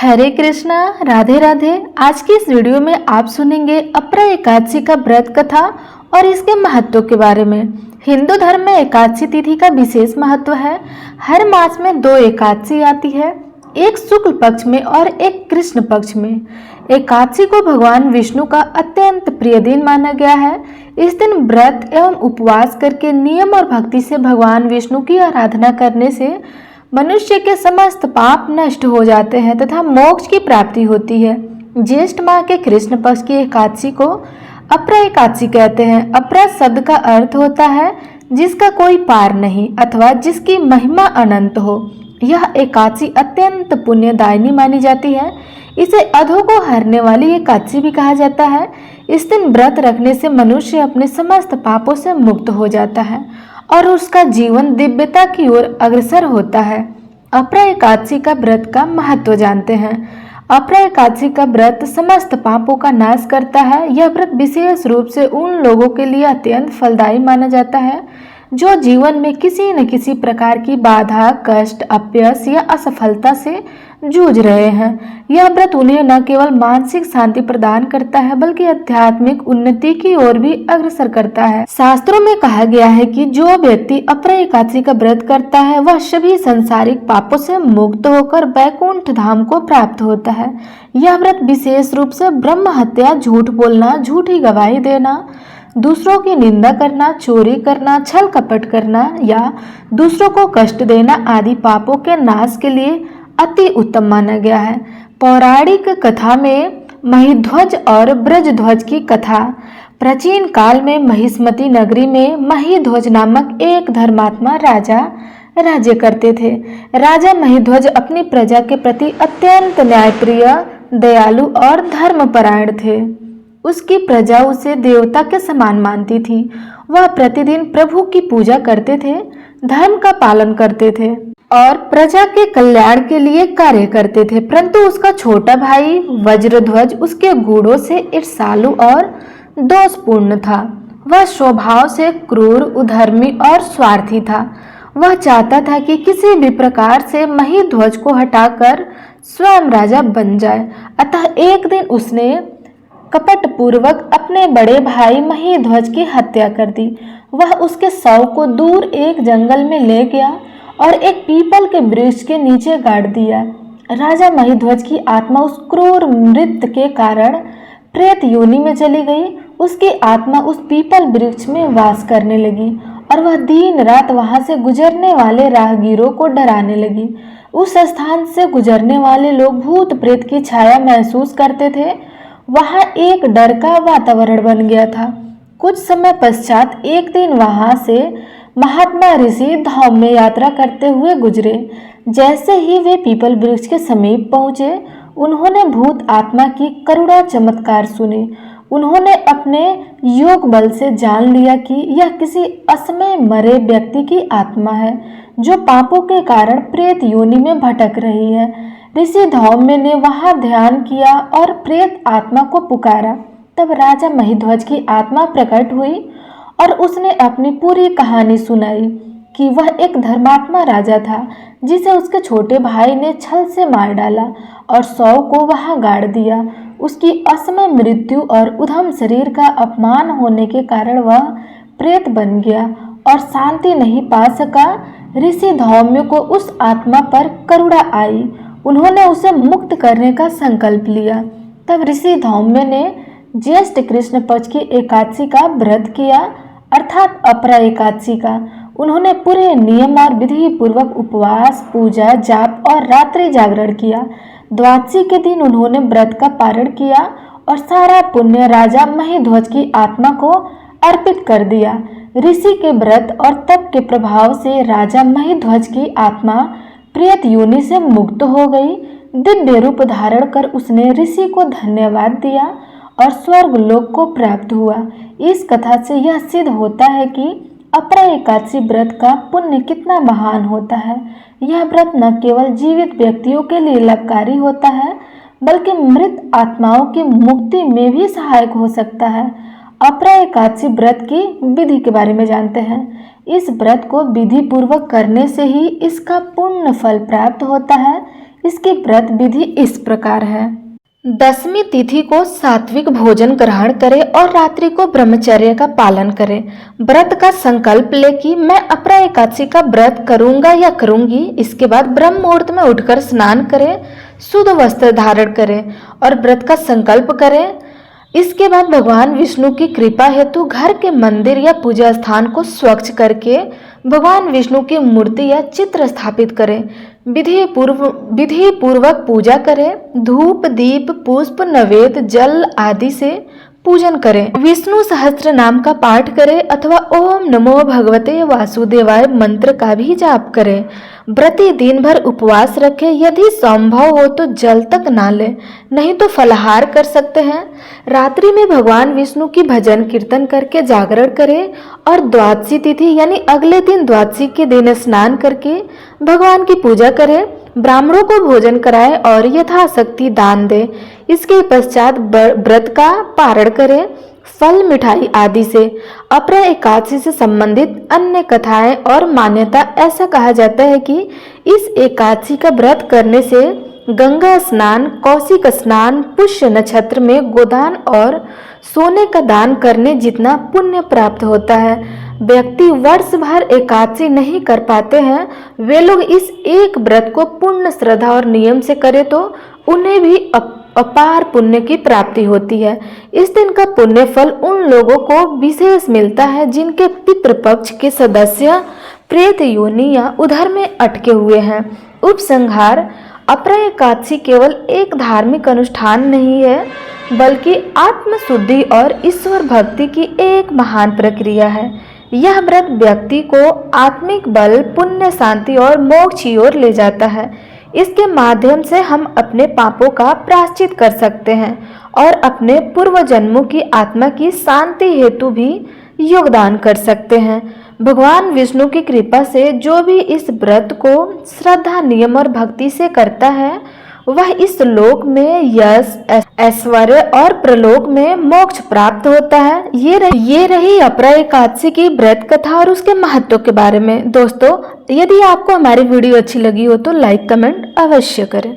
हरे कृष्णा, राधे राधे। आज की इस वीडियो में आप सुनेंगे अपरा एकादशी का व्रत कथा और इसके महत्व के बारे में। हिंदू धर्म में एकादशी तिथि का विशेष महत्व है। हर मास में 2 एकादशी आती है, एक शुक्ल पक्ष में और एक कृष्ण पक्ष में। एकादशी को भगवान विष्णु का अत्यंत प्रिय दिन माना गया है। इस दिन व्रत एवं उपवास करके नियम और भक्ति से भगवान विष्णु की आराधना करने से मनुष्य के समस्त पाप नष्ट हो जाते हैं तथा मोक्ष की प्राप्ति होती है। ज्येष्ठ माह के कृष्ण पक्ष की एकादशी को अपरा एकादशी कहते हैं। अपरा शब्द का अर्थ होता है जिसका कोई पार नहीं अथवा जिसकी महिमा अनंत हो। यह एकादशी अत्यंत पुण्यदायिनी मानी जाती है। इसे अधों को हरने वाली एकादशी भी कहा जाता है। इस दिन व्रत रखने से मनुष्य अपने समस्त पापों से मुक्त हो जाता है और उसका जीवन दिव्यता की ओर अग्रसर होता है। अपरा एकादशी का व्रत का महत्व जानते हैं। अपरा एकादशी का व्रत समस्त पापों का नाश करता है। यह व्रत विशेष रूप से उन लोगों के लिए अत्यंत फलदायी माना जाता है जो जीवन में किसी न किसी प्रकार की बाधा, कष्ट, अपयश या असफलता से जूझ रहे हैं। यह व्रत उन्हें न केवल मानसिक शांति प्रदान करता है बल्कि आध्यात्मिक उन्नति की ओर भी अग्रसर करता है। शास्त्रों में कहा गया है कि जो व्यक्ति अपरा एकादशी का व्रत करता है वह सभी संसारिक पापों से मुक्त होकर वैकुंठ धाम को प्राप्त होता है। यह व्रत विशेष रूप से ब्रह्म हत्या, झूठ बोलना, झूठी गवाही देना, दूसरों की निंदा करना, चोरी करना, छल कपट करना या दूसरों को कष्ट देना आदि पापों के नाश के लिए अति उत्तम माना गया है। पौराणिक कथा में महिध्वज और ब्रजध्वज की कथा। प्राचीन काल में महिष्मती नगरी में महिध्वज नामक एक धर्मात्मा राजा राज्य करते थे। राजा महिध्वज अपनी प्रजा के प्रति अत्यंत न्यायप्रिय, दयालु और धर्मपरायण थे। उसकी प्रजा उसे देवता के समान मानती थी। वह प्रतिदिन प्रभु की पूजा करते थे, धर्म का पालन करते थे और प्रजा के कल्याण के लिए कार्य करते थे। परंतु उसका छोटा भाई वज्रध्वज उसके गुणों से ईर्ष्यालु और दोषपूर्ण था। वह स्वभाव से क्रूर, उधर्मी और स्वार्थी था। वह चाहता था कि किसी भी प्रकार से महिध्वज को हटाकर स्वयं राजा बन जाए। अतः एक दिन उसने कपट पूर्वक अपने बड़े भाई महिध्वज की हत्या कर दी। वह उसके शव को दूर एक जंगल में ले गया और एक पीपल के वृक्ष के नीचे गाड़ दिया। राजा महिध्वज की आत्मा उस क्रूर मृत्यु के कारण प्रेत योनि में चली गई। उसकी आत्मा उस पीपल वृक्ष में वास करने लगी और वह दिन रात वहां से गुजरने वाले राहगीरों को डराने लगी। उस स्थान से गुजरने वाले लोग भूत प्रेत की छाया महसूस करते थे। वहां एक डर का वातावरण बन गया था। कुछ समय पश्चात एक दिन वहां से महात्मा ऋषि धाम में यात्रा करते हुए गुजरे। जैसे ही वे पीपल वृक्ष के समीप पहुंचे, उन्होंने भूत आत्मा की करुणा चमत्कार सुने। उन्होंने अपने योग बल से जान लिया कि यह किसी असमय मरे व्यक्ति की आत्मा है जो पापों के कारण प्रेत योनि में भटक रही है। ऋषि धौम्य ने वहां ध्यान किया और प्रेत आत्मा को पुकारा। तब राजा महिध्वज की आत्मा प्रकट हुई और उसने अपनी पूरी कहानी सुनाई कि वह एक धर्मात्मा राजा था जिसे उसके छोटे भाई ने छल से मार डाला और शव को वहां गाड़ दिया। उसकी असमय मृत्यु और उधम शरीर का अपमान होने के कारण वह प्रेत बन गया और शांति नहीं पा सका। ऋषि धौम्य को उस आत्मा पर करुणा आई। उन्होंने उसे मुक्त करने का संकल्प लिया। तब ऋषि धौम्य ने ज्येष्ठ कृष्ण पक्ष की एकादशी का व्रत किया, अर्थात अपरा एकादशी का। उन्होंने पूरे नियम और विधि पूर्वक उपवास, पूजा, जाप और रात्रि जागरण किया। द्वादशी के दिन उन्होंने व्रत का पारण किया और सारा पुण्य राजा महिध्वज की आत्मा को अर्पित कर दिया। ऋषि के व्रत और तप के प्रभाव से राजा महिध्वज की आत्मा प्रेत योनि से मुक्त हो गई। दिव्य रूप धारण कर उसने ऋषि को धन्यवाद दिया और स्वर्ग लोक को प्राप्त हुआ। इस कथा से यह सिद्ध होता है कि अपरा एकादशी व्रत का पुण्य कितना महान होता है। यह व्रत न केवल जीवित व्यक्तियों के लिए लाभकारी होता है बल्कि मृत आत्माओं की मुक्ति में भी सहायक हो सकता है। अपरा एकादशी व्रत की विधि के बारे में जानते हैं। इस व्रत को विधि पूर्वक करने से ही इसका पूर्ण फल प्राप्त होता है। इसकी व्रत विधि इस प्रकार है। दशमी तिथि को सात्विक भोजन ग्रहण करें और रात्रि को ब्रह्मचर्य का पालन करें। व्रत का संकल्प ले कि मैं अपरा एकादशी का व्रत करूंगा या करूंगी। इसके बाद ब्रह्म मुहूर्त में उठकर स्नान करें, शुद्ध वस्त्र धारण करें और व्रत का संकल्प करें। इसके बाद भगवान विष्णु की कृपा हेतु घर के मंदिर या पूजा स्थान को स्वच्छ करके भगवान विष्णु की मूर्ति या चित्र स्थापित करें। विधि पूर्वक पूजा करें। धूप, दीप, पुष्प, नैवेद्य, जल आदि से पूजन करें। विष्णु सहस्त्र नाम का पाठ करें अथवा ओम नमो भगवते वासुदेवाय मंत्र का भी जाप करें। व्रती दिन भर उपवास रखें। यदि संभव हो तो जल तक ना लें, नहीं तो फलाहार कर सकते हैं। रात्रि में भगवान विष्णु की भजन कीर्तन करके जागरण करें और द्वादशी तिथि यानी अगले दिन द्वादशी के दिन स्नान करके भगवान की पूजा करें। ब्राह्मणों को भोजन कराएं और यथाशक्ति दान दें। इसके पश्चात व्रत का पारण करें। फल, मिठाई आदि से। अपरा एकादशी से संबंधित अन्य कथाएं और मान्यता ऐसा कहा जाता है कि इस एकादशी का व्रत करने से गंगा स्नान, कौशिक स्नान, पुष्य नक्षत्र में गोदान और सोने का दान करने जितना पुण्य प्राप्त होता है। व्यक्ति वर्ष भर एकादशी नहीं कर पाते हैं, वे लोग इस एक व्रत को पूर्ण श्रद्धा और नियम से करें तो उन्हें भी अपार पुण्य की प्राप्ति होती है। इस दिन का पुण्य फल उन लोगों को विशेष मिलता है जिनके पितृपक्ष के सदस्य प्रेत योनि या उधर में अटके हुए हैं। उपसंहार: अपरा एकादशी केवल एक धार्मिक अनुष्ठान नहीं है, बल्कि आत्मशुद्धि और ईश्वर भक्ति की एक महान प्रक्रिया है। यह व्रत व्यक्ति को आत्मिक बल, पुण्य, शांति और मोक्ष की ओर ले जाता है। इसके माध्यम से हम अपने पापों का प्रायश्चित कर सकते हैं और अपने पूर्व जन्मों की आत्मा की शांति हेतु भी योगदान कर सकते हैं। भगवान विष्णु की कृपा से जो भी इस व्रत को श्रद्धा, नियम और भक्ति से करता है वह इस लोक में यश, ऐश्वर्य और प्रलोक में मोक्ष प्राप्त होता है। ये रही अपरा एकादशी की व्रत कथा और उसके महत्व के बारे में। दोस्तों, यदि आपको हमारी वीडियो अच्छी लगी हो तो लाइक, कमेंट अवश्य करें।